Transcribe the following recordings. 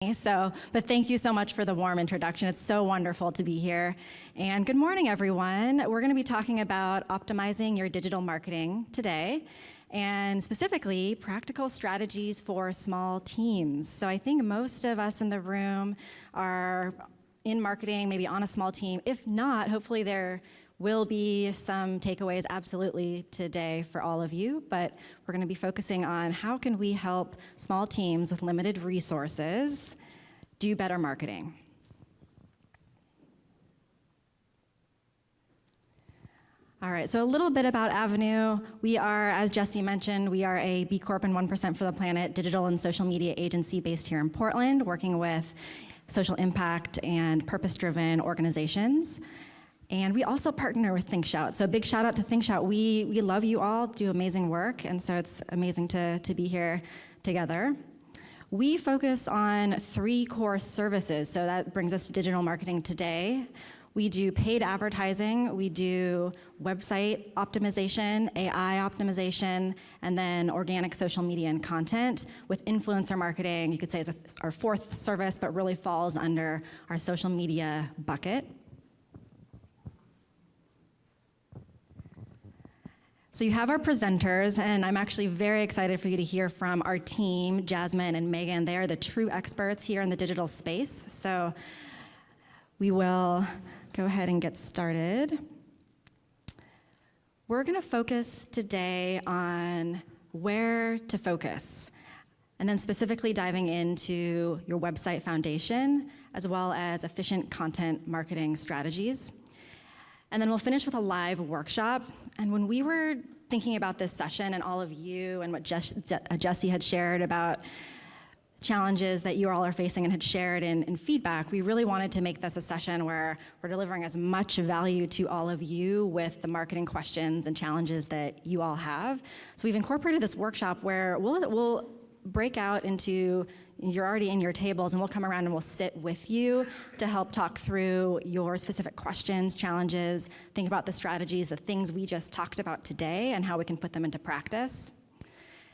But thank you so much for the warm introduction. It's so wonderful to be here. And good morning, everyone. We're going to be talking about optimizing your digital marketing today, and specifically practical strategies for small teams. So I think most of us in the room are in marketing, maybe on a small team. If not, hopefully there will be some takeaways absolutely today for all of you, but we're going to be focusing on how can we help small teams with limited resources do better marketing. All right, so a little bit about Avenue. We are, as Jesse mentioned, we are a B Corp and 1% for the Planet digital and social media agency based here in Portland, working with social impact and purpose-driven organizations. And we also partner with ThinkShout. So big shout out to ThinkShout. We love you all, do amazing work, and so it's amazing to be here together. We focus on 3 core services, so that brings us to digital marketing today. We do paid advertising, we do website optimization, AI optimization, and then organic social media and content with influencer marketing. You could say is our 4th service, but really falls under our social media bucket. So you have our presenters, and I'm actually very excited for you to hear from our team, Jasmine and Megan. They are the true experts here in the digital space. So we will go ahead and get started. We're going to focus today on where to focus, and then specifically diving into your website foundation, as well as efficient content marketing strategies. And then we'll finish with a live workshop. And when we were thinking about this session and all of you and what Jesse had shared about challenges that you all are facing and had shared in feedback, we really wanted to make this a session where we're delivering as much value to all of you with the marketing questions and challenges that you all have. So we've incorporated this workshop where we'll break out into, you're already in your tables, and we'll come around and we'll sit with you to help talk through your specific questions, challenges, think about the strategies, the things we just talked about today, and how we can put them into practice.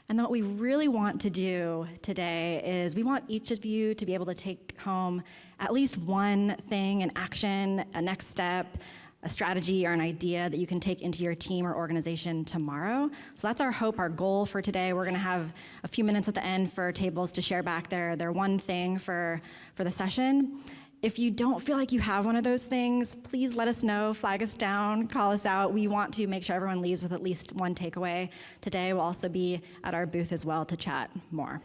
And then what we really want to do today is we want each of you to be able to take home at least one thing, an action, a next step, a strategy or an idea that you can take into your team or organization tomorrow. So that's our hope, our goal for today. We're gonna have a few minutes at the end for tables to share back their one thing for the session. If you don't feel like you have one of those things, please let us know, flag us down, call us out. We want to make sure everyone leaves with at least one takeaway. Today we'll also be at our booth as well to chat more.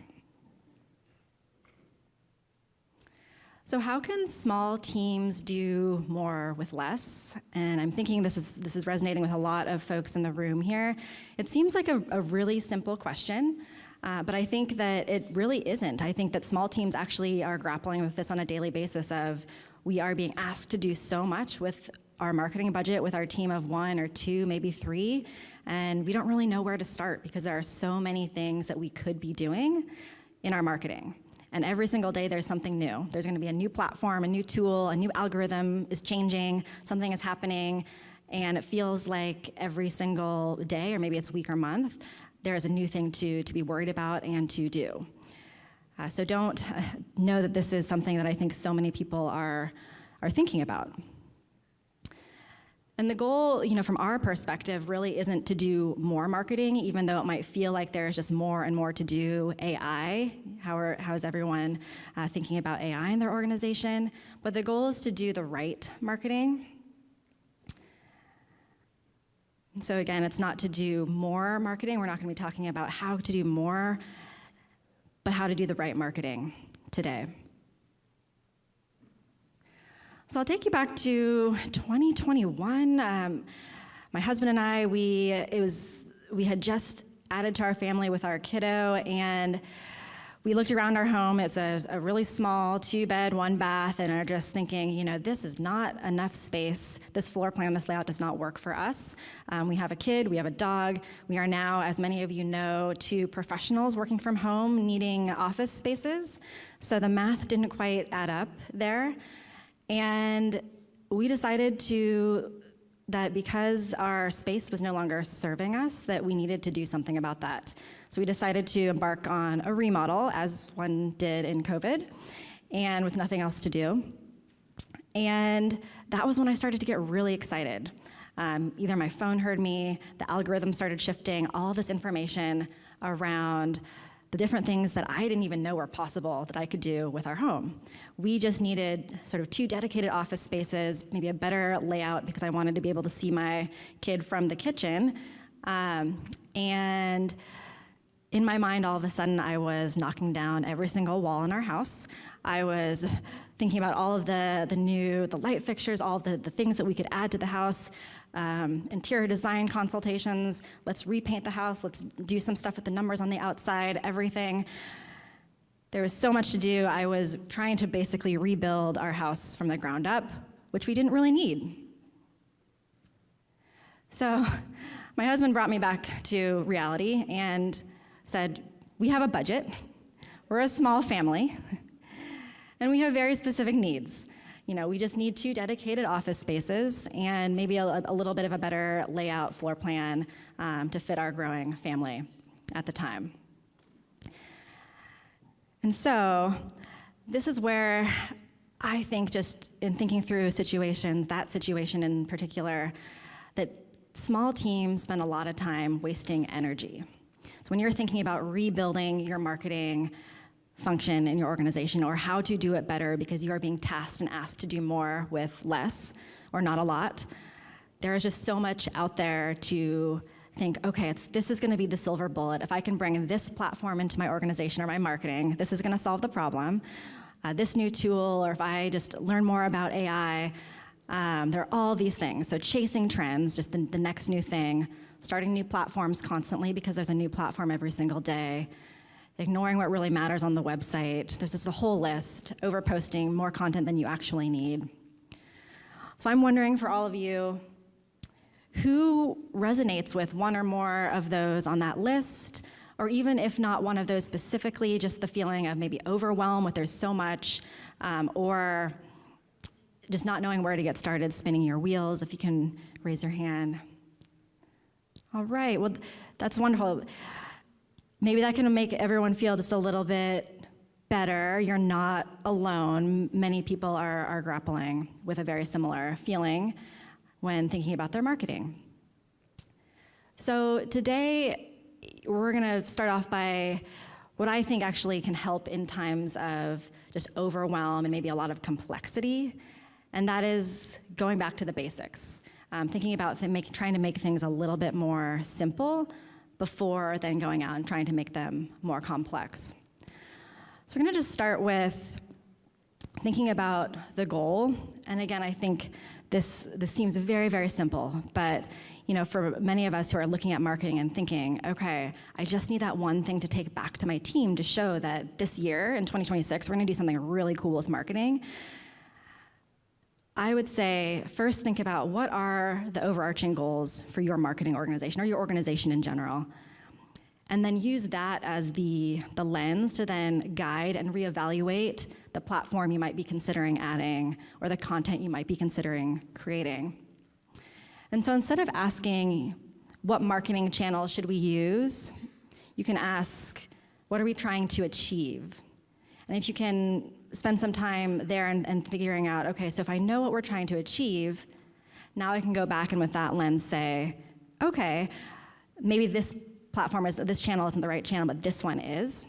So how can small teams do more with less? And I'm thinking this is resonating with a lot of folks in the room here. It seems like a really simple question, but I think that it really isn't. I think that small teams actually are grappling with this on a daily basis of we are being asked to do so much with our marketing budget, with our team of 1 or 2, maybe 3, and we don't really know where to start because there are so many things that we could be doing in our marketing. And every single day there's something new. There's gonna be a new platform, a new tool, a new algorithm is changing, something is happening, and it feels like every single day, or maybe it's week or month, there is a new thing to be worried about and to do. So don't know that this is something that I think so many people are thinking about. And the goal, from our perspective, really isn't to do more marketing, even though it might feel like there's just more and more to do. AI, how is everyone thinking about AI in their organization? But the goal is to do the right marketing. And so again, it's not to do more marketing. We're not gonna be talking about how to do more, but how to do the right marketing today. So I'll take you back to 2021. My husband and I, we had just added to our family with our kiddo, and we looked around our home. It's a really small 2-bed, 1-bath, and are just thinking, this is not enough space. This floor plan, this layout does not work for us. We have a kid, we have a dog. We are now, as many of you know, 2 professionals working from home, needing office spaces. So the math didn't quite add up there. And we decided that because our space was no longer serving us, that we needed to do something about that. So we decided to embark on a remodel, as one did in COVID. and with nothing else to do. And that was when I started to get really excited. Either my phone heard me, the algorithm started shifting, all this information around the different things that I didn't even know were possible that I could do with our home. We just needed sort of 2 dedicated office spaces, maybe a better layout because I wanted to be able to see my kid from the kitchen. And in my mind, all of a sudden, I was knocking down every single wall in our house. I was thinking about all of the light fixtures, all of the things that we could add to the house, interior design consultations, let's repaint the house, let's do some stuff with the numbers on the outside, everything. There was so much to do. I was trying to basically rebuild our house from the ground up, which we didn't really need. So my husband brought me back to reality and said, we have a budget, we're a small family, and we have very specific needs. We just need 2 dedicated office spaces and maybe a little bit of a better layout floor plan to fit our growing family at the time. And so this is where I think, just in thinking through situations, that situation in particular, that small teams spend a lot of time wasting energy. So when you're thinking about rebuilding your marketing function in your organization, or how to do it better because you are being tasked and asked to do more with less or not a lot, there is just so much out there to think, okay, this is going to be the silver bullet. If I can bring this platform into my organization or my marketing, this is going to solve the problem. This new tool, or if I just learn more about AI, there are all these things. So chasing trends, just the next new thing, starting new platforms constantly because there's a new platform every single day, ignoring what really matters on the website. There's just a whole list, overposting more content than you actually need. So I'm wondering, for all of you, who resonates with one or more of those on that list, or even if not one of those specifically, just the feeling of maybe overwhelm with there's so much, or just not knowing where to get started, spinning your wheels. If you can raise your hand. All right, well, that's wonderful. Maybe that can make everyone feel just a little bit better. You're not alone. Many people are grappling with a very similar feeling when thinking about their marketing. So today, we're gonna start off by what I think actually can help in times of just overwhelm and maybe a lot of complexity, and that is going back to the basics. Thinking about trying to make things a little bit more simple before then going out and trying to make them more complex. So we're gonna just start with thinking about the goal. And again, I think this seems very, very simple, but for many of us who are looking at marketing and thinking, okay, I just need that one thing to take back to my team to show that this year, in 2026, we're gonna do something really cool with marketing. I would say, first think about what are the overarching goals for your marketing organization or your organization in general, and then use that as the lens to then guide and reevaluate the platform you might be considering adding or the content you might be considering creating. And so instead of asking, what marketing channel should we use, you can ask, what are we trying to achieve? And if you can spend some time there and figuring out, okay, so if I know what we're trying to achieve, now I can go back and with that lens say, okay, maybe this channel isn't the right channel, but this one is.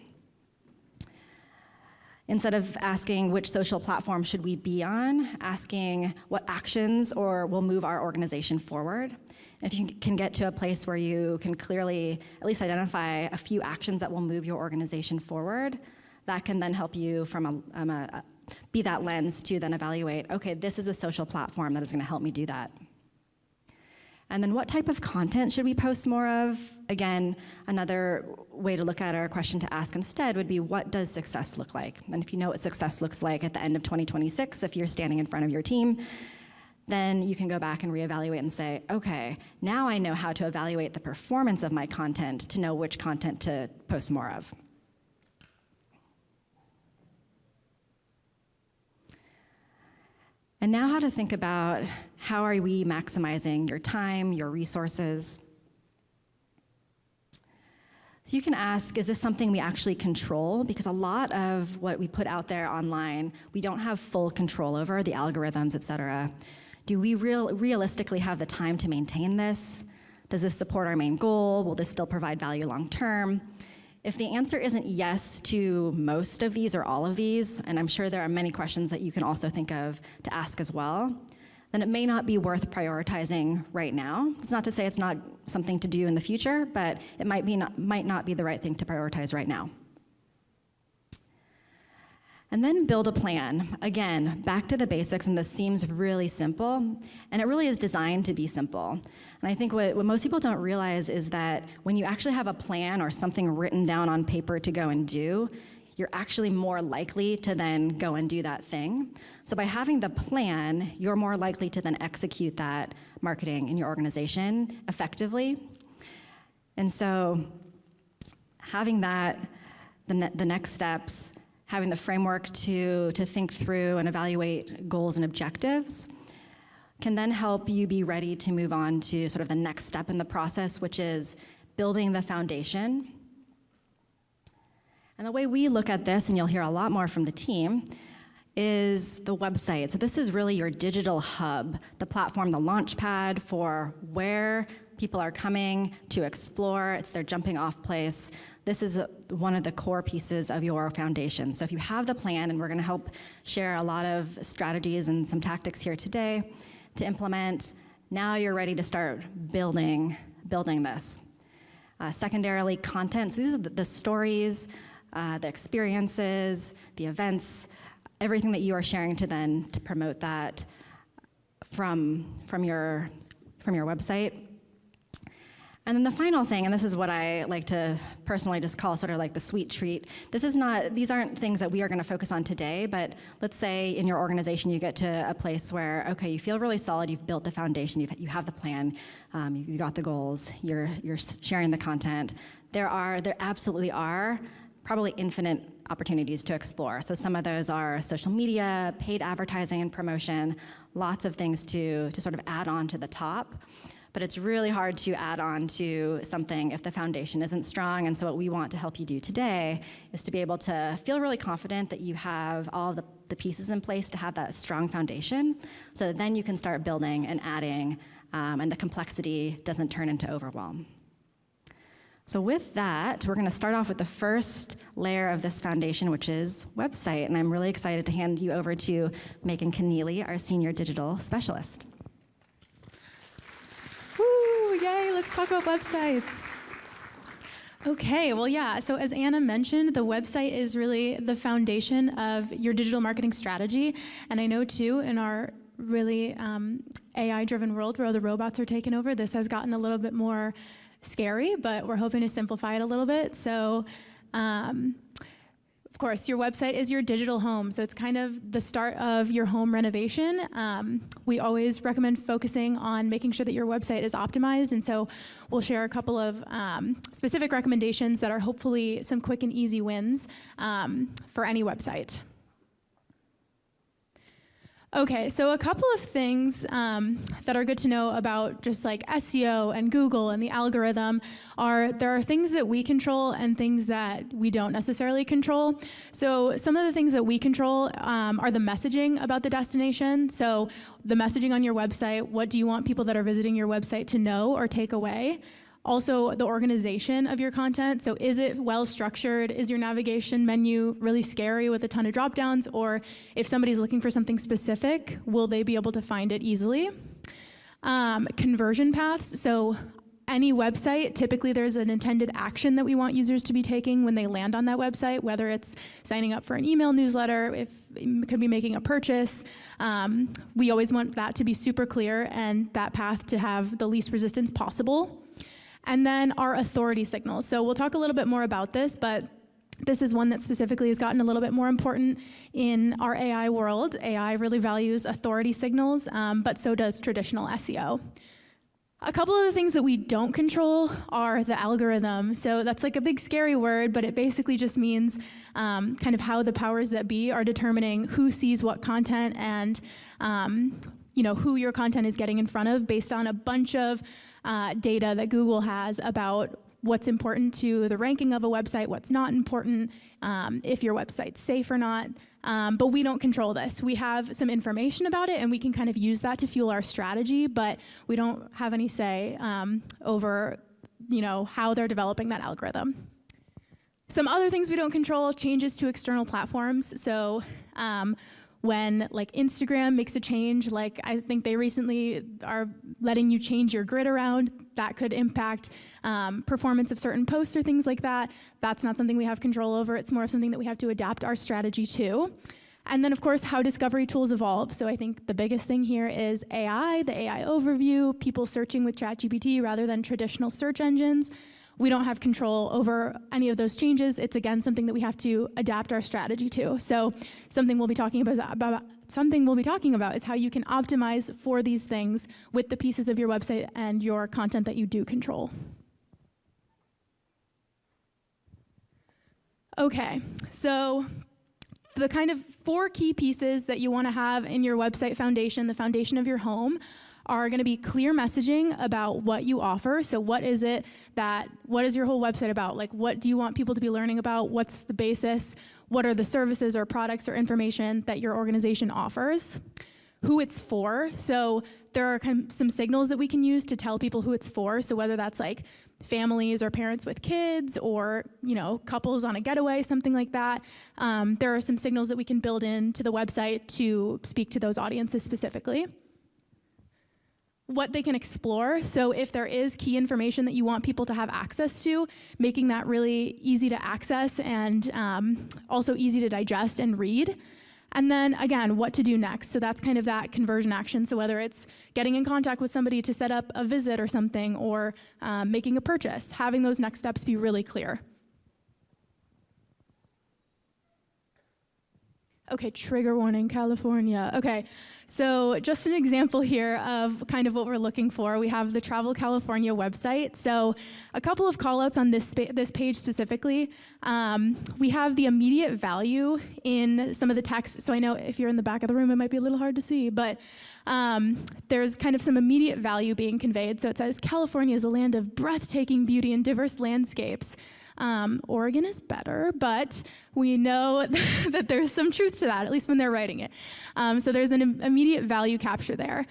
Instead of asking which social platform should we be on, asking what actions will move our organization forward. And if you can get to a place where you can clearly at least identify a few actions that will move your organization forward, that can then help you be that lens to then evaluate, okay, this is a social platform that is gonna help me do that. And then what type of content should we post more of? Again, another way to look at our question to ask instead would be, what does success look like? And if you know what success looks like at the end of 2026, if you're standing in front of your team, then you can go back and reevaluate and say, okay, now I know how to evaluate the performance of my content to know which content to post more of. And now how to think about how are we maximizing your time, your resources. So you can ask, is this something we actually control? Because a lot of what we put out there online, we don't have full control over, the algorithms, et cetera. Do we realistically have the time to maintain this? Does this support our main goal? Will this still provide value long term? If the answer isn't yes to most of these or all of these, and I'm sure there are many questions that you can also think of to ask as well, then it may not be worth prioritizing right now. It's not to say it's not something to do in the future, but it might not be the right thing to prioritize right now. And then build a plan. Again, back to the basics, and this seems really simple, and it really is designed to be simple. And I think what most people don't realize is that when you actually have a plan or something written down on paper to go and do, you're actually more likely to then go and do that thing. So by having the plan, you're more likely to then execute that marketing in your organization effectively. And so having that, the next steps, having the framework to think through and evaluate goals and objectives can then help you be ready to move on to sort of the next step in the process, which is building the foundation. And the way we look at this, and you'll hear a lot more from the team, is the website. So this is really your digital hub, the platform, the launch pad for where people are coming to explore. It's their jumping off place. This is one of the core pieces of your foundation. So if you have the plan, and we're gonna help share a lot of strategies and some tactics here today to implement, now you're ready to start building this. Secondarily, content. So these are the stories, the experiences, the events, everything that you are sharing to promote that from your website. And then the final thing, and this is what I like to personally just call sort of like the sweet treat. These aren't things that we are gonna focus on today, but let's say in your organization you get to a place where, okay, you feel really solid, you've built the foundation, you have the plan, you got the goals, you're sharing the content. There absolutely are probably infinite opportunities to explore. So some of those are social media, paid advertising and promotion, lots of things to sort of add on to the top. But it's really hard to add on to something if the foundation isn't strong. And so what we want to help you do today is to be able to feel really confident that you have all the pieces in place to have that strong foundation, so that then you can start building and adding, and the complexity doesn't turn into overwhelm. So with that, we're gonna start off with the first layer of this foundation, which is website. And I'm really excited to hand you over to Megan Keneally, our Senior Digital Specialist. Woo, yay, let's talk about websites. Okay, well, yeah, so as Anna mentioned, the website is really the foundation of your digital marketing strategy. And I know too, in our really AI-driven world where the robots are taking over, this has gotten a little bit more scary, but we're hoping to simplify it a little bit. So, of course, your website is your digital home, so it's kind of the start of your home renovation. We always recommend focusing on making sure that your website is optimized, and so we'll share a couple of specific recommendations that are hopefully some quick and easy wins for any website. Okay, so a couple of things that are good to know about just like SEO and Google and the algorithm there are things that we control and things that we don't necessarily control. So some of the things that we control are the messaging about the destination. So the messaging on your website, what do you want people that are visiting your website to know or take away? Also, the organization of your content. So is it well structured? Is your navigation menu really scary with a ton of drop downs? Or if somebody's looking for something specific, will they be able to find it easily? Conversion paths. So any website, typically there's an intended action that we want users to be taking when they land on that website, whether it's signing up for an email newsletter, if it could be making a purchase. We always want that to be super clear and that path to have the least resistance possible. And then our authority signals. So we'll talk a little bit more about this, but this is one that specifically has gotten a little bit more important in our AI world. AI really values authority signals, but so does traditional SEO. A couple of the things that we don't control are the algorithm. So that's like a big scary word, but it basically just means kind of how the powers that be are determining who sees what content and who your content is getting in front of based on a bunch of data that Google has about what's important to the ranking of a website, what's not important, if your website's safe or not. But we don't control this. We have some information about it, and we can kind of use that to fuel our strategy, but we don't have any say over how they're developing that algorithm. Some other things we don't control, changes to external platforms. So when like Instagram makes a change, like I think they recently are letting you change your grid around, that could impact performance of certain posts or things like that. That's not something we have control over. It's more of something that we have to adapt our strategy to. And then, of course, how discovery tools evolve. So I think the biggest thing here is AI, the AI overview, people searching with ChatGPT rather than traditional search engines. We don't have control over any of those changes. It's, again, something that we have to adapt our strategy to. So something we'll be talking about is how you can optimize for these things with the pieces of your website and your content that you do control. Okay, so the kind of 4 key pieces that you want to have in your website foundation, the foundation of your home, are going to be clear messaging about what you offer. So what is your whole website about? Like, what do you want people to be learning about? What's the basis? What are the services or products or information that your organization offers? Who it's for. So there are some signals that we can use to tell people who it's for. So whether that's like families or parents with kids or, couples on a getaway, something like that. There are some signals that we can build into the website to speak to those audiences specifically. What they can explore. So if there is key information that you want people to have access to, making that really easy to access and also easy to digest and read. And then again, what to do next. So that's kind of that conversion action. So whether it's getting in contact with somebody to set up a visit or something, or making a purchase, having those next steps be really clear. Okay, trigger warning, California. Okay, so just an example here of kind of what we're looking for. We have the Travel California website. So a couple of callouts on this page specifically. We have the immediate value in some of the text. So I know if you're in the back of the room, it might be a little hard to see, but there's kind of some immediate value being conveyed. So it says, California is a land of breathtaking beauty and diverse landscapes. Oregon is better, but we know that there's some truth to that, at least when they're writing it. So there's an immediate value capture there.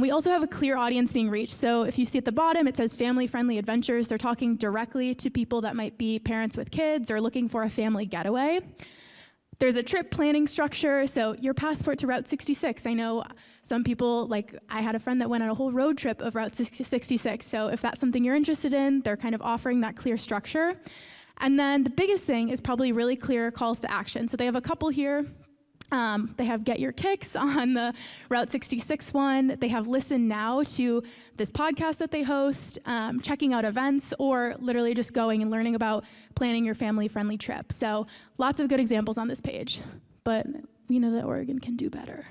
We also have a clear audience being reached. So if you see at the bottom, it says family-friendly adventures. They're talking directly to people that might be parents with kids or looking for a family getaway. There's a trip planning structure, so your passport to Route 66. I know some people, like I had a friend that went on a whole road trip of Route 66, so if that's something you're interested in, they're kind of offering that clear structure. And then the biggest thing is probably really clear calls to action. So they have a couple here. They have Get Your Kicks on the Route 66 one. They have Listen Now to this podcast that they host, checking out events, or literally just going and learning about planning your family-friendly trip. So lots of good examples on this page, but we know that Oregon can do better.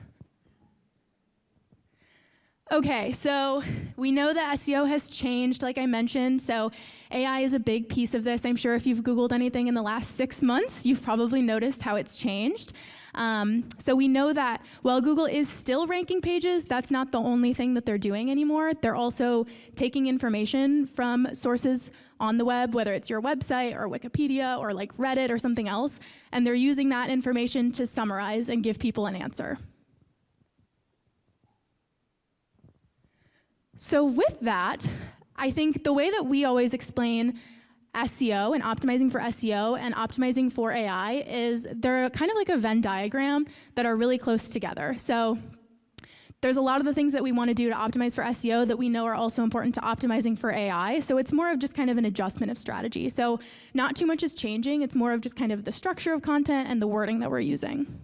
Okay, so we know that SEO has changed, like I mentioned, so AI is a big piece of this. I'm sure if you've Googled anything in the last 6 months, you've probably noticed how it's changed. So we know that while Google is still ranking pages, that's not the only thing that they're doing anymore. They're also taking information from sources on the web, whether it's your website or Wikipedia or like Reddit or something else, and they're using that information to summarize and give people an answer. So with that, I think the way that we always explain SEO and optimizing for SEO and optimizing for AI is they're kind of like a Venn diagram that are really close together. So there's a lot of the things that we want to do to optimize for SEO that we know are also important to optimizing for AI. So it's more of just kind of an adjustment of strategy. So not too much is changing. It's more of just kind of the structure of content and the wording that we're using.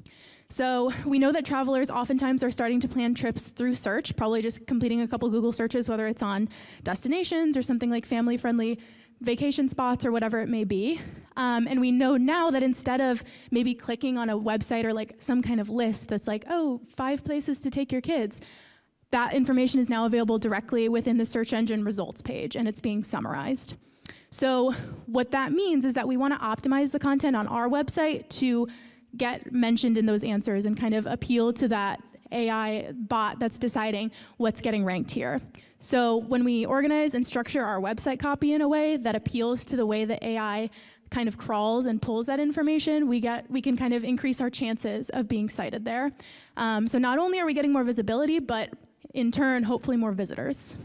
So we know that travelers oftentimes are starting to plan trips through search, probably just completing a couple Google searches, whether it's on destinations or something like family-friendly vacation spots or whatever it may be. And we know now that instead of maybe clicking on a website or like some kind of list that's like, oh, 5 places to take your kids, that information is now available directly within the search engine results page, and it's being summarized. So what that means is that we want to optimize the content on our website to get mentioned in those answers and kind of appeal to that AI bot that's deciding what's getting ranked here. So when we organize and structure our website copy in a way that appeals to the way that AI kind of crawls and pulls that information, we can kind of increase our chances of being cited there. So not only are we getting more visibility, but in turn, hopefully more visitors.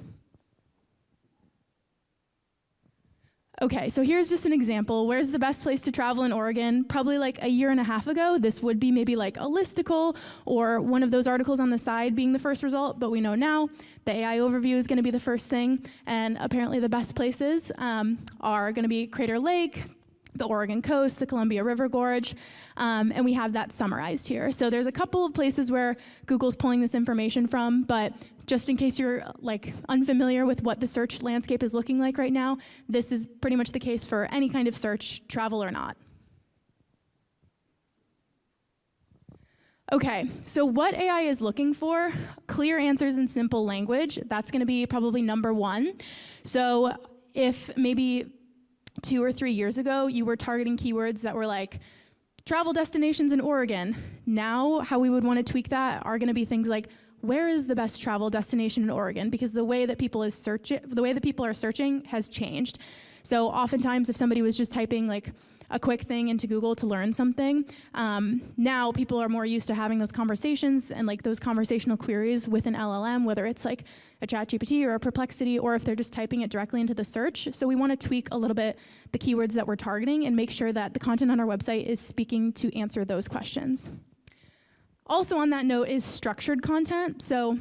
Okay, so here's just an example. Where's the best place to travel in Oregon? Probably like a year and a half ago, this would be maybe like a listicle or one of those articles on the side being the first result, but we know now the AI overview is gonna be the first thing, and apparently the best places are gonna be Crater Lake, the Oregon coast, the Columbia River Gorge, and we have that summarized here. So there's a couple of places where Google's pulling this information from, but just in case you're like unfamiliar with what the search landscape is looking like right now, this is pretty much the case for any kind of search, travel or not. Okay, so what AI is looking for, clear answers in simple language, that's gonna be probably number one. So if maybe 2 or 3 years ago, you were targeting keywords that were like travel destinations in Oregon. Now, how we would want to tweak that are going to be things like, where is the best travel destination in Oregon? Because the way that people are searching has changed. So oftentimes, if somebody was just typing like a quick thing into Google to learn something, now people are more used to having those conversations and like those conversational queries with an LLM, whether it's like a ChatGPT or a Perplexity, or if they're just typing it directly into the search. So we want to tweak a little bit the keywords that we're targeting and make sure that the content on our website is speaking to answer those questions. Also on that note is structured content. So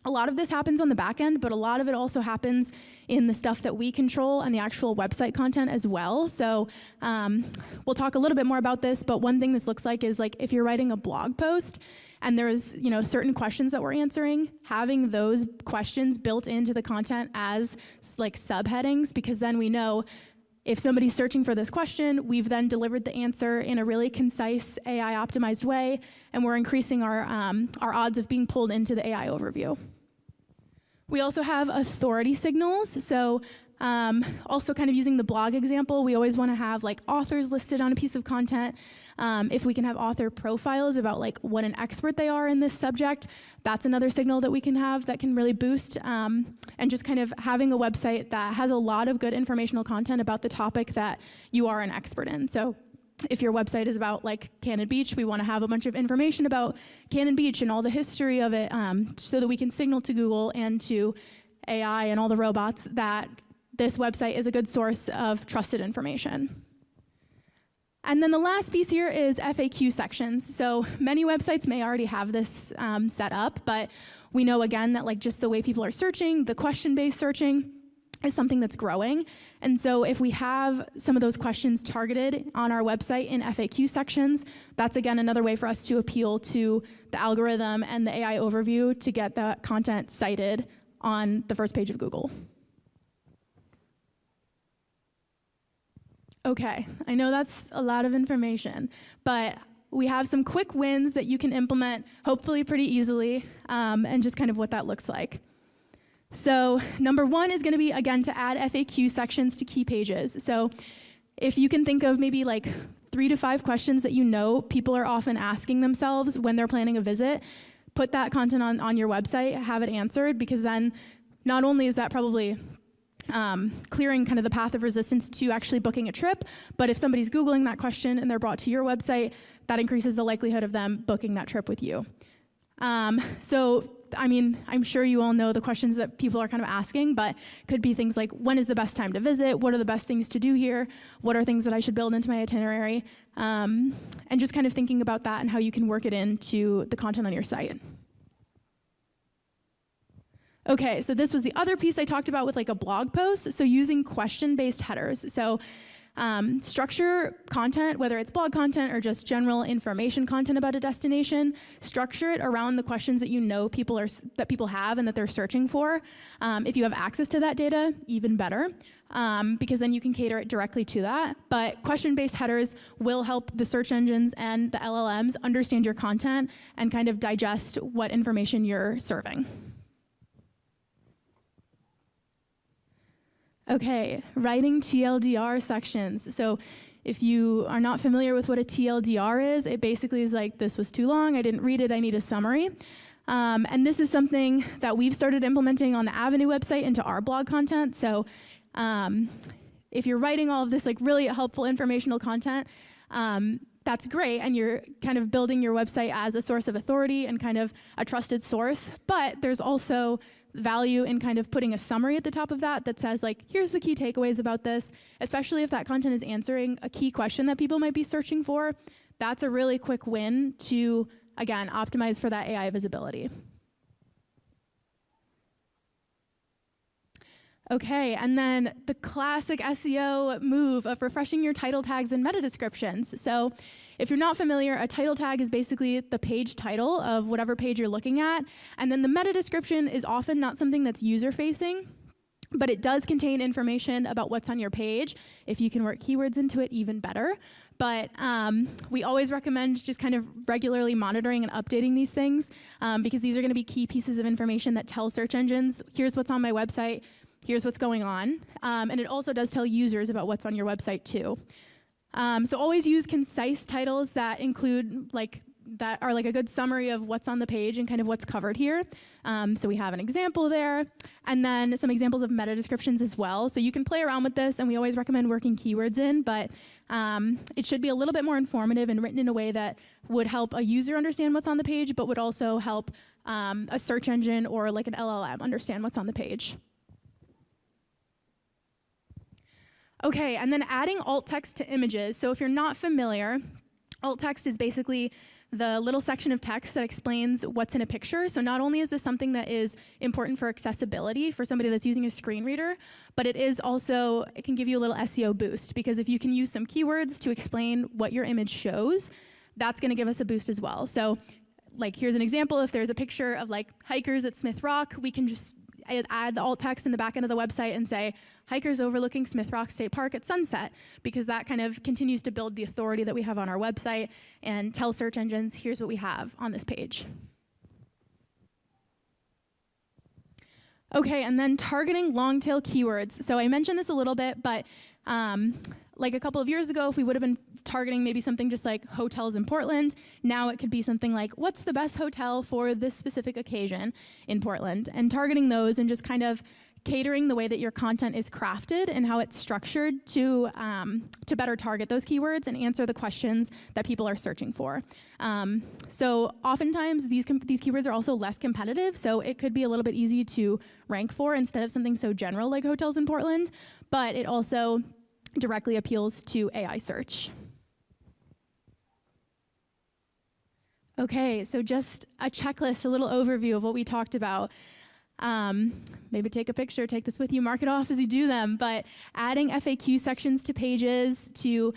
a lot of this happens on the back end, but a lot of it also happens in the stuff that we control and the actual website content as well. So we'll talk a little bit more about this, but one thing this looks like is like if you're writing a blog post and there's certain questions that we're answering, having those questions built into the content as like subheadings, because then we know if somebody's searching for this question, we've then delivered the answer in a really concise AI-optimized way, and we're increasing our odds of being pulled into the AI overview. We also have authority signals. So also kind of using the blog example, we always want to have like authors listed on a piece of content. If we can have author profiles about like what an expert they are in this subject, that's another signal that we can have that can really boost. And just kind of having a website that has a lot of good informational content about the topic that you are an expert in. So if your website is about like Cannon Beach, we want to have a bunch of information about Cannon Beach and all the history of it, so that we can signal to Google and to AI and all the robots that this website is a good source of trusted information. And then the last piece here is FAQ sections. So many websites may already have this set up, but we know again that like just the way people are searching, the question-based searching is something that's growing. And so if we have some of those questions targeted on our website in FAQ sections, that's again another way for us to appeal to the algorithm and the AI overview to get that content cited on the first page of Google. Okay, I know that's a lot of information, but we have some quick wins that you can implement, hopefully pretty easily, and just kind of what that looks like. So number one is gonna be, again, to add FAQ sections to key pages. So if you can think of maybe like 3 to 5 questions that you know people are often asking themselves when they're planning a visit, put that content on your website, have it answered, because then not only is that probably clearing kind of the path of resistance to actually booking a trip, but if somebody's Googling that question and they're brought to your website, that increases the likelihood of them booking that trip with you. So, I mean, I'm sure you all know the questions that people are kind of asking, but could be things like, when is the best time to visit? What are the best things to do here? What are things that I should build into my itinerary? And just kind of thinking about that and how you can work it into the content on your site. Okay, so this was the other piece I talked about with like a blog post. So using question-based headers. So structure content, whether it's blog content or just general information content about a destination, structure it around the questions that you know that people have and that they're searching for. If you have access to that data, even better, because then you can cater it directly to that. But question-based headers will help the search engines and the LLMs understand your content and kind of digest what information you're serving. Okay, writing TLDR sections. So if you are not familiar with what a TLDR is, it basically is like, this was too long, I didn't read it, I need a summary. And this is something that we've started implementing on the Avenue website into our blog content. So if you're writing all of this like really helpful informational content, that's great, and you're kind of building your website as a source of authority and kind of a trusted source. But there's also value in kind of putting a summary at the top of that that says, like, here's the key takeaways about this, especially if that content is answering a key question that people might be searching for. That's a really quick win to, again, optimize for that AI visibility. Okay, and then the classic SEO move of refreshing your title tags and meta descriptions. So if you're not familiar, a title tag is basically the page title of whatever page you're looking at, and then the meta description is often not something that's user-facing, but it does contain information about what's on your page. If you can work keywords into it, even better. But we always recommend just kind of regularly monitoring and updating these things because these are gonna be key pieces of information that tell search engines, here's what's on my website, here's what's going on. And it also does tell users about what's on your website too. So always use concise titles that include that are like a good summary of what's on the page and kind of what's covered here. So we have an example there, and then some examples of meta descriptions as well. So you can play around with this, and we always recommend working keywords in, but it should be a little bit more informative and written in a way that would help a user understand what's on the page, but would also help a search engine or like an LLM understand what's on the page. Okay, and then adding alt text to images. So if you're not familiar, alt text is basically the little section of text that explains what's in a picture. So not only is this something that is important for accessibility for somebody that's using a screen reader, but it can give you a little SEO boost, because if you can use some keywords to explain what your image shows, that's gonna give us a boost as well. So like here's an example. If there's a picture of like hikers at Smith Rock, we can just add the alt text in the back end of the website and say, hikers overlooking Smith Rock State Park at sunset, because that kind of continues to build the authority that we have on our website and tell search engines, here's what we have on this page. Okay, and then targeting long tail keywords. So I mentioned this a little bit, but like a couple of years ago, if we would have been targeting maybe something just like hotels in Portland, now it could be something like, what's the best hotel for this specific occasion in Portland? And targeting those and just kind of catering the way that your content is crafted and how it's structured to better target those keywords and answer the questions that people are searching for. So oftentimes these keywords are also less competitive, so it could be a little bit easy to rank for instead of something so general like hotels in Portland, but it also directly appeals to AI search. Okay, so just a checklist, a little overview of what we talked about. Maybe take a picture, take this with you, mark it off as you do them, but adding FAQ sections to pages to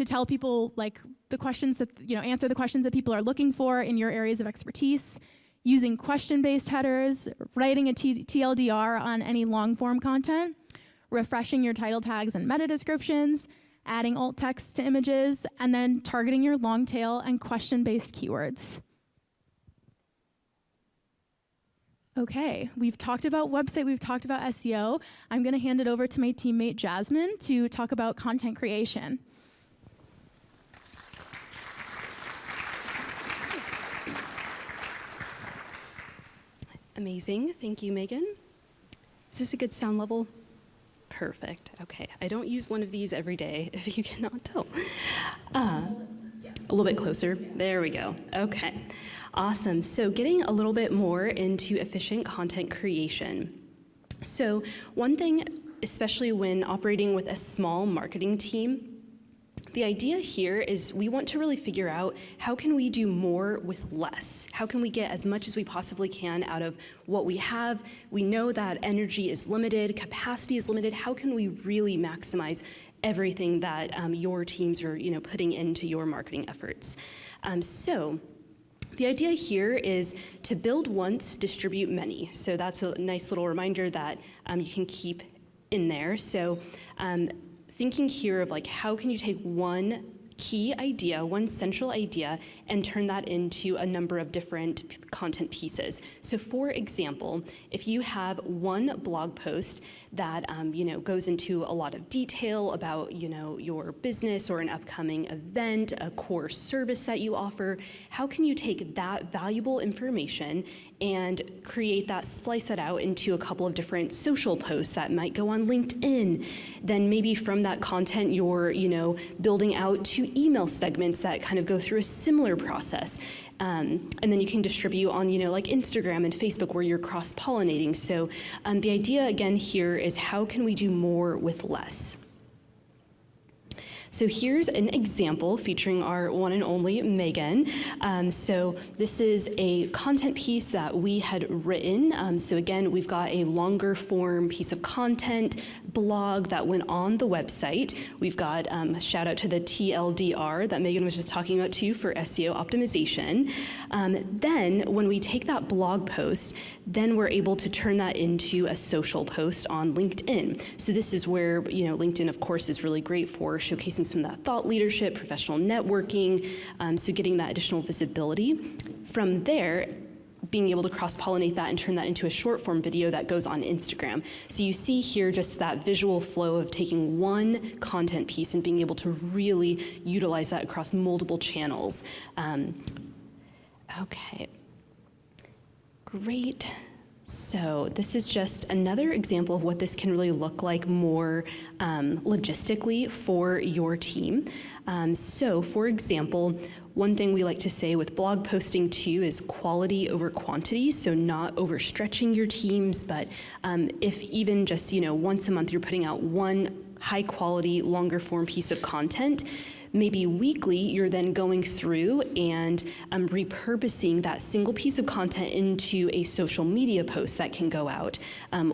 tell people like the questions that, answer the questions that people are looking for in your areas of expertise, using question-based headers, writing a TLDR on any long-form content, refreshing your title tags and meta descriptions, adding alt text to images, and then targeting your long tail and question-based keywords. Okay, we've talked about website, we've talked about SEO. I'm gonna hand it over to my teammate Jasmine to talk about content creation. Amazing, thank you, Megan. Is this a good sound level? Perfect, okay. I don't use one of these every day, if you cannot tell. A little bit closer, there we go, okay. Awesome, so getting a little bit more into efficient content creation. So one thing, especially when operating with a small marketing team, the idea here is we want to really figure out how can we do more with less? How can we get as much as we possibly can out of what we have? We know that energy is limited, capacity is limited. How can we really maximize everything that your teams are putting into your marketing efforts? So the idea here is to build once, distribute many. So that's a nice little reminder that you can keep in there. So thinking here of like, how can you take one key idea, one central idea, and turn that into a number of different content pieces. So for example, if you have one blog post that goes into a lot of detail about your business or an upcoming event, a core service that you offer, how can you take that valuable information and splice that out into a couple of different social posts that might go on LinkedIn? Then maybe from that content, you're building out 2 email segments that kind of go through a similar process. And then you can distribute on, like Instagram and Facebook where you're cross-pollinating. So the idea again here is how can we do more with less? So here's an example featuring our one and only Megan. So this is a content piece that we had written. So again, we've got a longer form piece of content, blog that went on the website. We've got a shout out to the TLDR that Megan was just talking about too for SEO optimization. Then when we take that blog post, then we're able to turn that into a social post on LinkedIn. So this is where, LinkedIn of course is really great for showcasing some of that thought leadership, professional networking, so getting that additional visibility. From there, being able to cross-pollinate that and turn that into a short form video that goes on Instagram. So you see here just that visual flow of taking one content piece and being able to really utilize that across multiple channels. Okay, great. So this is just another example of what this can really look like more logistically for your team. So for example, one thing we like to say with blog posting too is quality over quantity, so not overstretching your teams, but if even just once a month you're putting out one high quality, longer form piece of content, maybe weekly, you're then going through and repurposing that single piece of content into a social media post that can go out,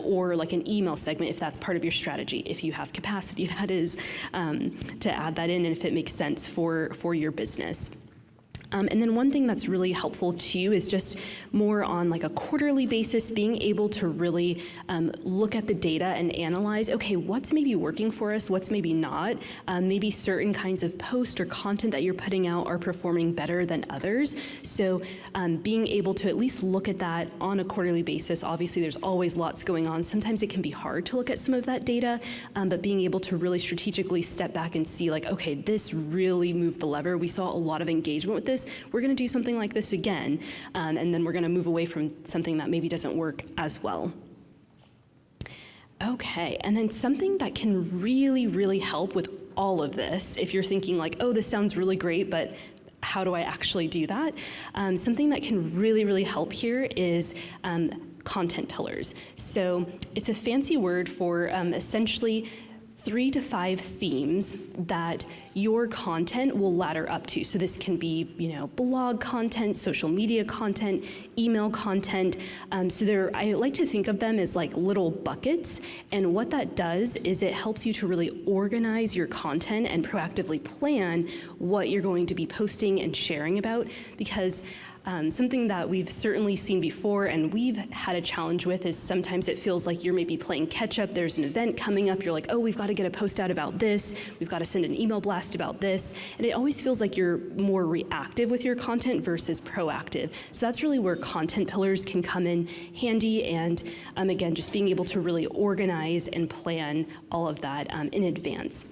or like an email segment if that's part of your strategy, if you have capacity, that is, to add that in and if it makes sense for your business. And then one thing that's really helpful too is just more on like a quarterly basis, being able to really look at the data and analyze, okay, what's maybe working for us, what's maybe not. Maybe certain kinds of post or content that you're putting out are performing better than others. So being able to at least look at that on a quarterly basis. Obviously there's always lots going on. Sometimes it can be hard to look at some of that data, but being able to really strategically step back and see like, okay, this really moved the lever. We saw a lot of engagement with this. We're going to do something like this again, and then we're going to move away from something that maybe doesn't work as well. Okay, and then something that can really, really help with all of this, if you're thinking like, oh, this sounds really great, but how do I actually do that? Something that can really, really help here is content pillars. So it's a fancy word for essentially 3 to 5 themes that your content will ladder up to. So this can be, blog content, social media content, email content. I like to think of them as like little buckets. And what that does is it helps you to really organize your content and proactively plan what you're going to be posting and sharing about, because something that we've certainly seen before and we've had a challenge with is sometimes it feels like you're maybe playing catch up. There's an event coming up. You're like, oh, we've got to get a post out about this. We've got to send an email blast about this. And it always feels like you're more reactive with your content versus proactive. So that's really where content pillars can come in handy. And again, just being able to really organize and plan all of that in advance.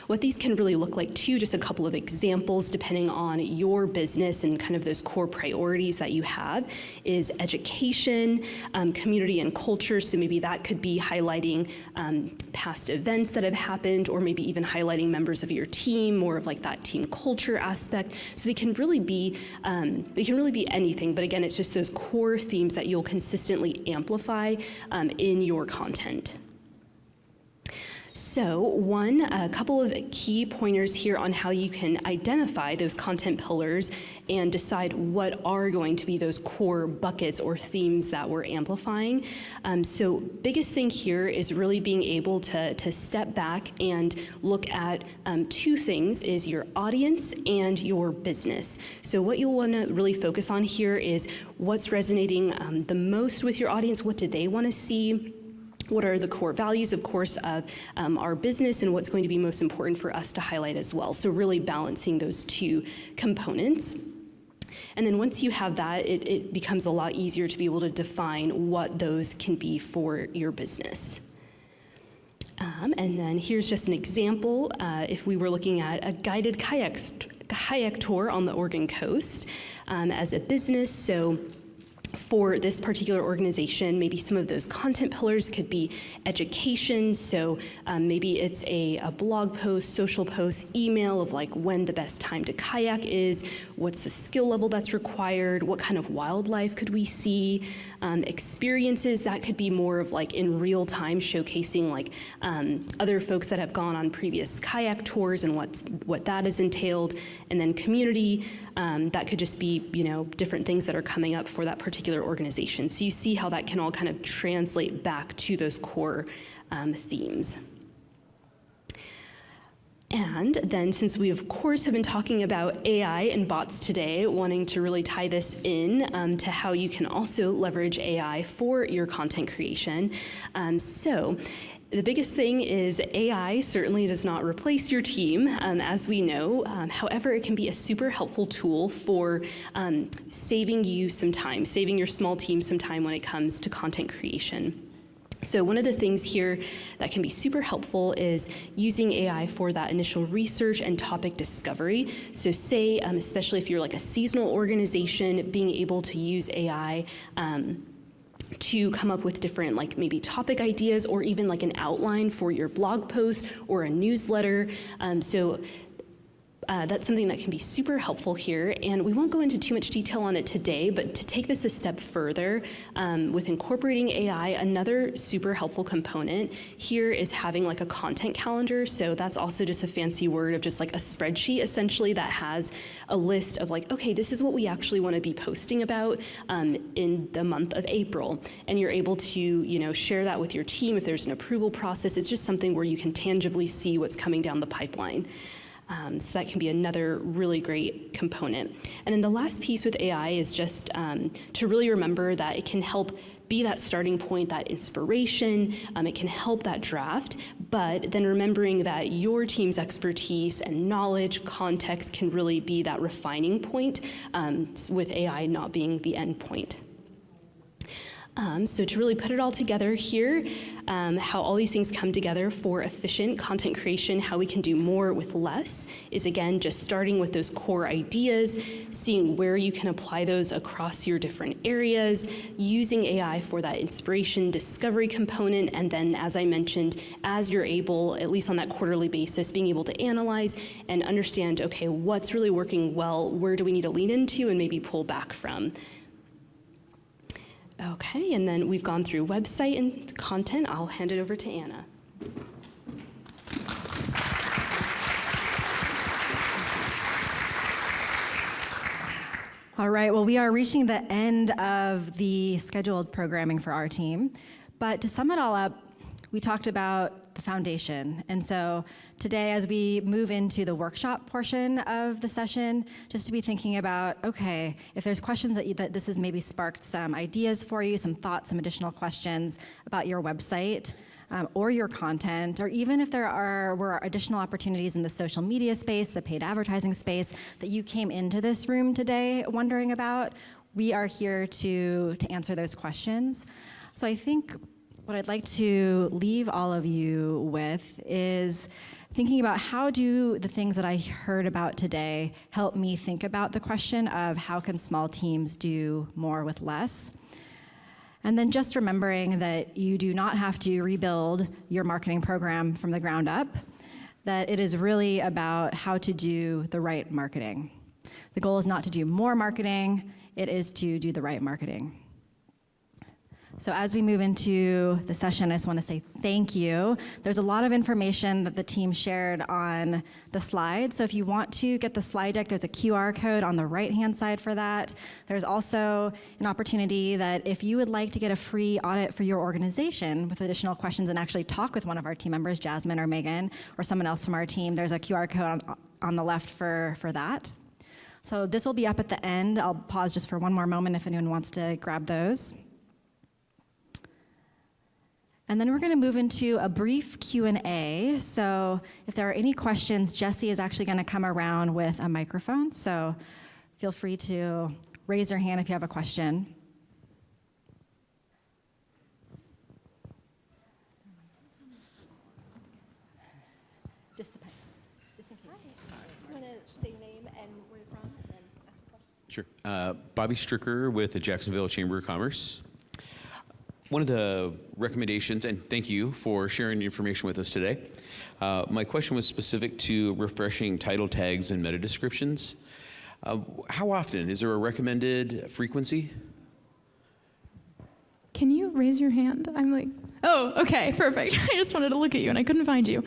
What these can really look like too, just a couple of examples depending on your business and kind of those core priorities that you have, is education, community and culture. So maybe that could be highlighting past events that have happened, or maybe even highlighting members of your team, more of like that team culture aspect. So they can really be anything, but again, it's just those core themes that you'll consistently amplify in your content. So a couple of key pointers here on how you can identify those content pillars and decide what are going to be those core buckets or themes that we're amplifying. So biggest thing here is really being able to step back and look at 2 things, is your audience and your business. So what you'll want to really focus on here is what's resonating the most with your audience. What do they want to see? what are the core values, of course, of our business and what's going to be most important for us to highlight as well. So really balancing those two components. And then once you have that, it becomes a lot easier to be able to define what those can be for your business. And then here's just an example. If we were looking at a guided kayak tour on the Oregon coast as a business, so for this particular organization, maybe some of those content pillars could be education. So maybe it's a blog post, social post, email of like when the best time to kayak is, what's the skill level that's required, what kind of wildlife could we see, experiences that could be more of like in real time showcasing like other folks that have gone on previous kayak tours and what that has entailed, and then community, that could just be, you know, different things that are coming up for that particular organization. So you see how that can all kind of translate back to those core themes. And then since we, of course, have been talking about AI and bots today, wanting to really tie this in to how you can also leverage AI for your content creation. So the biggest thing is AI certainly does not replace your team, as we know. However, it can be a super helpful tool for saving you some time, saving your small team some time when it comes to content creation. So one of the things here that can be super helpful is using AI for that initial research and topic discovery. So say, especially if you're like a seasonal organization, being able to use AI to come up with different like maybe topic ideas or even like an outline for your blog post or a newsletter. That's something that can be super helpful here, and we won't go into too much detail on it today, but to take this a step further, with incorporating AI, another super helpful component here is having like a content calendar. So that's also just a fancy word of just like a spreadsheet essentially that has a list of like, okay, this is what we actually want to be posting about in the month of April. And you're able to, you know, share that with your team if there's an approval process. It's just something where you can tangibly see what's coming down the pipeline. So that can be another really great component. And then the last piece with AI is just to really remember that it can help be that starting point, that inspiration, it can help that draft, but then remembering that your team's expertise and knowledge, context can really be that refining point, with AI not being the end point. So to really put it all together here, how all these things come together for efficient content creation, how we can do more with less, is again just starting with those core ideas, seeing where you can apply those across your different areas, using AI for that inspiration discovery component, and then as I mentioned, as you're able, at least on that quarterly basis, being able to analyze and understand, okay, what's really working well, where do we need to lean into and maybe pull back from. Okay, and then we've gone through website and content. I'll hand it over to Anna. All right, well, we are reaching the end of the scheduled programming for our team. But to sum it all up, we talked about the foundation. And so today, as we move into the workshop portion of the session, just to be thinking about, okay, if there's questions that this has maybe sparked some ideas for you, some thoughts, some additional questions about your website or your content, or even if there were additional opportunities in the social media space, the paid advertising space that you came into this room today wondering about, we are here to answer those questions. So I think what I'd like to leave all of you with is thinking about how do the things that I heard about today help me think about the question of how can small teams do more with less? And then just remembering that you do not have to rebuild your marketing program from the ground up, that it is really about how to do the right marketing. The goal is not to do more marketing, it is to do the right marketing. So as we move into the session, I just want to say thank you. There's a lot of information that the team shared on the slides. So if you want to get the slide deck, there's a QR code on the right-hand side for that. There's also an opportunity that if you would like to get a free audit for your organization with additional questions and actually talk with one of our team members, Jasmine or Megan, or someone else from our team, there's a QR code on the left for that. So this will be up at the end. I'll pause just for one more moment if anyone wants to grab those. And then we're going to move into a brief Q&A. So if there are any questions, Jesse is actually going to come around with a microphone. So feel free to raise your hand if you have a question. Just in case. You want to say your name and where you're from, and then ask your question? Sure. Bobby Stricker with the Jacksonville Chamber of Commerce. One of the recommendations, and thank you for sharing the information with us today. My question was specific to refreshing title tags and meta descriptions. How often? Is there a recommended frequency? Can you raise your hand? I'm like, oh, okay, perfect. I just wanted to look at you and I couldn't find you.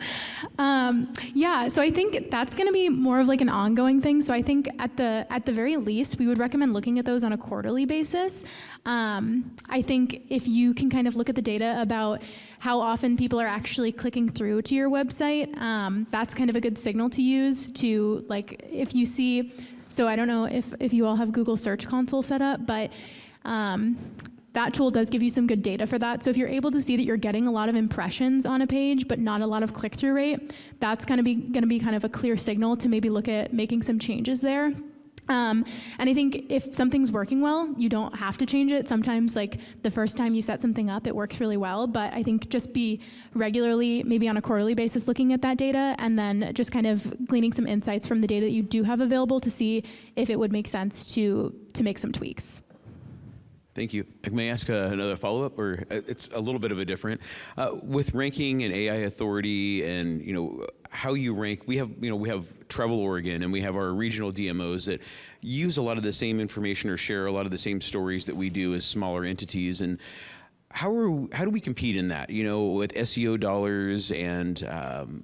Yeah, so I think that's going to be more of like an ongoing thing. So I think at the very least, we would recommend looking at those on a quarterly basis. I think if you can kind of look at the data about how often people are actually clicking through to your website, that's kind of a good signal to use to, like, if you see, so I don't know if you all have Google Search Console set up, but that tool does give you some good data for that. So if you're able to see that you're getting a lot of impressions on a page, but not a lot of click-through rate, that's going to be kind of a clear signal to maybe look at making some changes there. And I think if something's working well, you don't have to change it. Sometimes, like, the first time you set something up, it works really well. But I think just be regularly, maybe on a quarterly basis, looking at that data, and then just kind of gleaning some insights from the data that you do have available to see if it would make sense to make some tweaks. Thank you. May I ask another follow-up, or it's a little bit of a different? With ranking and AI authority, and how you rank, we have Travel Oregon, and we have our regional DMOs that use a lot of the same information or share a lot of the same stories that we do as smaller entities. And how do we compete in that? With SEO dollars and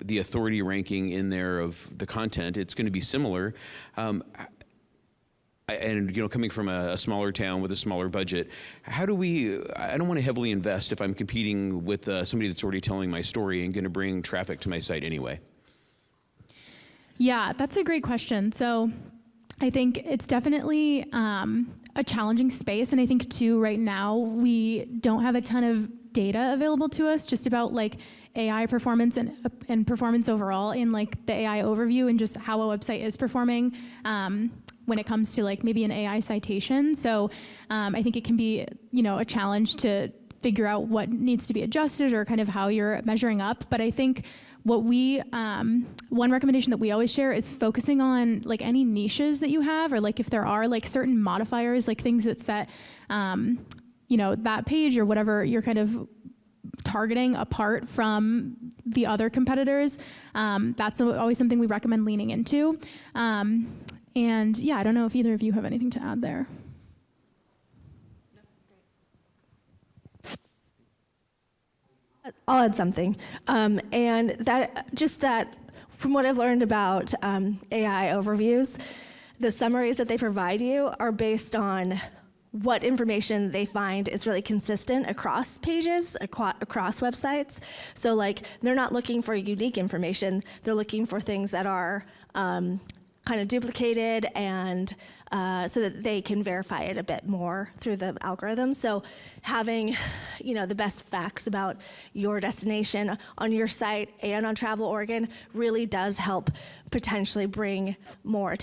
the authority ranking in there of the content, it's going to be similar. And coming from a smaller town with a smaller budget, how do we? I don't want to heavily invest if I'm competing with somebody that's already telling my story and going to bring traffic to my site anyway. Yeah, that's a great question. So I think it's definitely a challenging space, and I think too right now we don't have a ton of data available to us just about like AI performance and performance overall in like the AI overview and just how a website is performing. When it comes to like maybe an AI citation. So I think it can be, a challenge to figure out what needs to be adjusted or kind of how you're measuring up. But I think one recommendation that we always share is focusing on like any niches that you have, or like if there are like certain modifiers, like things that set, that page or whatever you're kind of targeting apart from the other competitors. That's always something we recommend leaning into. And yeah, I don't know if either of you have anything to add there. I'll add something. And that from what I've learned about AI overviews, the summaries that they provide you are based on what information they find is really consistent across pages, across websites. So like, they're not looking for unique information, they're looking for things that are kind of duplicated, and so that they can verify it a bit more through the algorithm. So having, the best facts about your destination on your site and on Travel Oregon really does help potentially bring more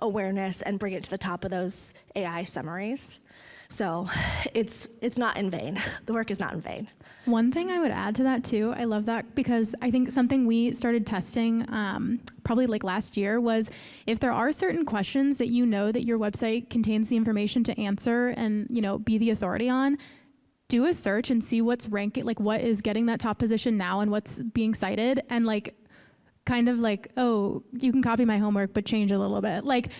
awareness and bring it to the top of those AI summaries. So it's not in vain. The work is not in vain. One thing I would add to that too, I love that because I think something we started testing probably like last year was if there are certain questions that that your website contains the information to answer and be the authority on, do a search and see what's ranking, like what is getting that top position now and what's being cited, and like kind of like, oh, you can copy my homework but change a little bit. Like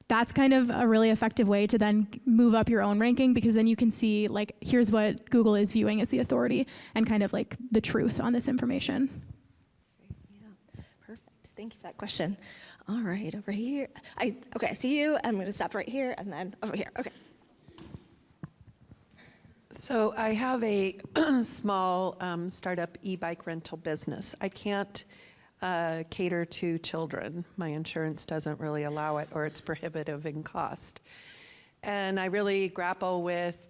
that's kind of a really effective way to then move up your own ranking, because then you can see like, here's what Google is viewing as the authority and kind of like the truth on this information. Yeah, perfect. Thank you for that question. All right, over here. Okay, I see you. I'm going to stop right here and then over here. Okay. So I have a small startup e-bike rental business. I can't cater to children. My insurance doesn't really allow it, or it's prohibitive in cost. And I really grapple with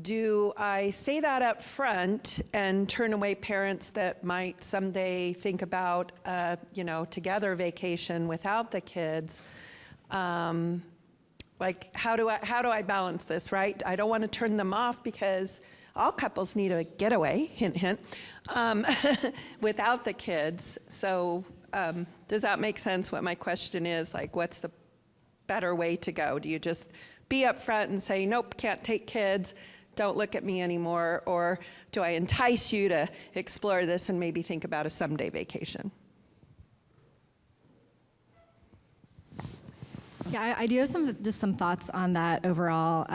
Do I say that up front and turn away parents that might someday think about, together vacation without the kids? Like, how do I balance this, right? I don't want to turn them off because all couples need a getaway, hint, hint, without the kids. So does that make sense what my question is? Like, what's the better way to go? Do you just be upfront and say, nope, can't take kids, don't look at me anymore? Or do I entice you to explore this and maybe think about a someday vacation? Yeah, I do have some thoughts on that overall.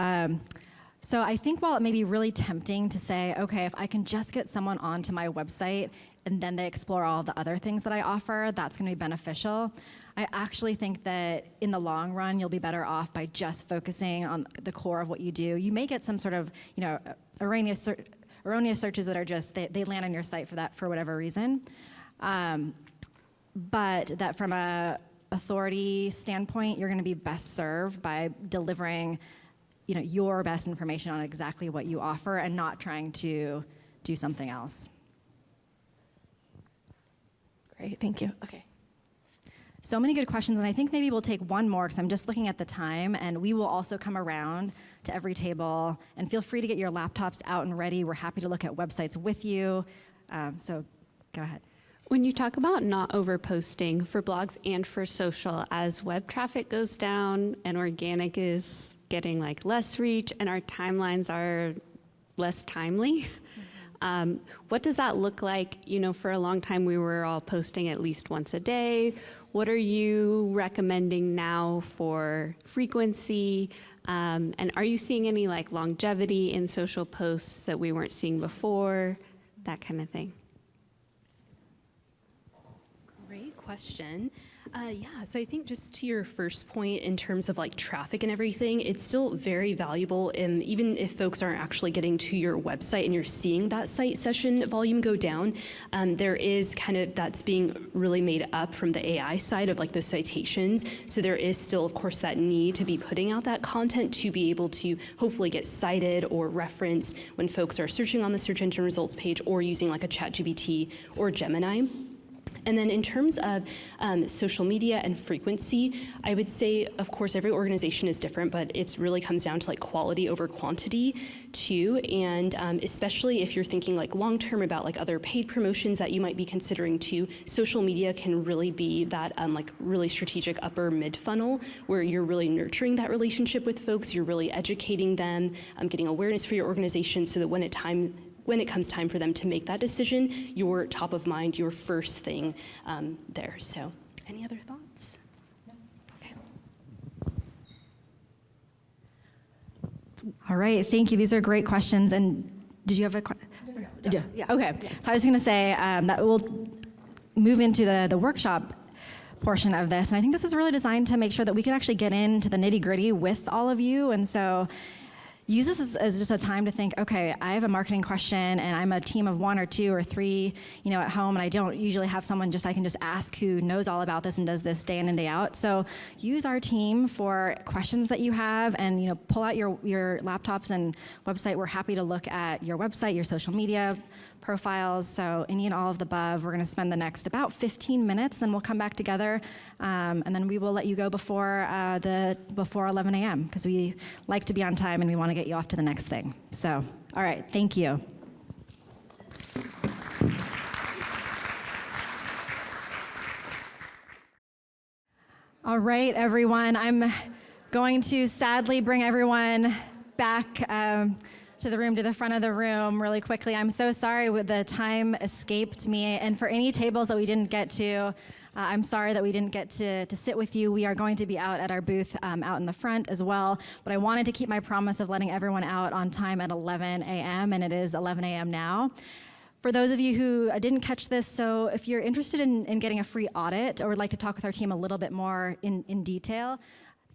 So I think while it may be really tempting to say, okay, if I can just get someone onto my website and then they explore all the other things that I offer, that's going to be beneficial. I actually think that in the long run, you'll be better off by just focusing on the core of what you do. You may get some sort of, erroneous searches that are just, they land on your site for whatever reason. But that from a authority standpoint, you're going to be best served by delivering, your best information on exactly what you offer and not trying to do something else. Great, thank you. Okay. So many good questions, and I think maybe we'll take one more because I'm just looking at the time, and we will also come around to every table, and feel free to get your laptops out and ready. We're happy to look at websites with you. So go ahead. When you talk about not overposting for blogs and for social, as web traffic goes down and organic is getting less reach and our timelines are less timely, what does that look like? For a long time we were all posting at least once a day. What are you recommending now for frequency? And are you seeing any longevity in social posts that we weren't seeing before? That kind of thing. Great question. So I think just to your first point in terms of traffic and everything, it's still very valuable. And even if folks aren't actually getting to your website and you're seeing that site session volume go down, there is that's being really made up from the AI side of those citations. So there is still, of course, that need to be putting out that content to be able to hopefully get cited or referenced when folks are searching on the search engine results page or using a ChatGPT or Gemini. And then in terms of social media and frequency, I would say, of course, every organization is different, but it really comes down to quality over quantity too. And especially if you're thinking long-term about other paid promotions that you might be considering too, social media can really be that really strategic upper mid funnel where you're really nurturing that relationship with folks, you're really educating them, getting awareness for your organization so that when it comes time for them to make that decision, you're top of mind, your first thing there. So, any other thoughts? No. Okay. All right, thank you. These are great questions. And did you have a question? No. Yeah. Okay. So I was going to say that we'll move into the workshop portion of this. And I think this is really designed to make sure that we can actually get into the nitty-gritty with all of you. And so use this as just a time to think, okay, I have a marketing question and I'm a team of 1 or 2 or 3, at home, and I don't usually have someone I can just ask who knows all about this and does this day in and day out. So use our team for questions that you have and, pull out your laptops and website. We're happy to look at your website, your social media profiles, so any and all of the above. We're going to spend the next about 15 minutes, then we'll come back together, and then we will let you go before 11 a.m. because we like to be on time and we want to get you off to the next thing. So, all right, thank you. All right, everyone, I'm going to sadly bring everyone back to the room, to the front of the room really quickly. I'm so sorry, the time escaped me. And for any tables that we didn't get to, I'm sorry that we didn't get to sit with you. We are going to be out at our booth out in the front as well. But I wanted to keep my promise of letting everyone out on time at 11 a.m., and it is 11 a.m. now. For those of you who didn't catch this, so if you're interested in getting a free audit or would like to talk with our team a little bit more in detail,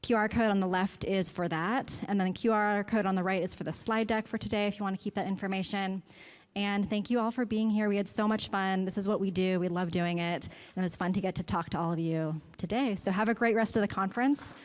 QR code on the left is for that, and then the QR code on the right is for the slide deck for today if you want to keep that information. And thank you all for being here. We had so much fun. This is what we do. We love doing it, and it was fun to get to talk to all of you today. So have a great rest of the conference.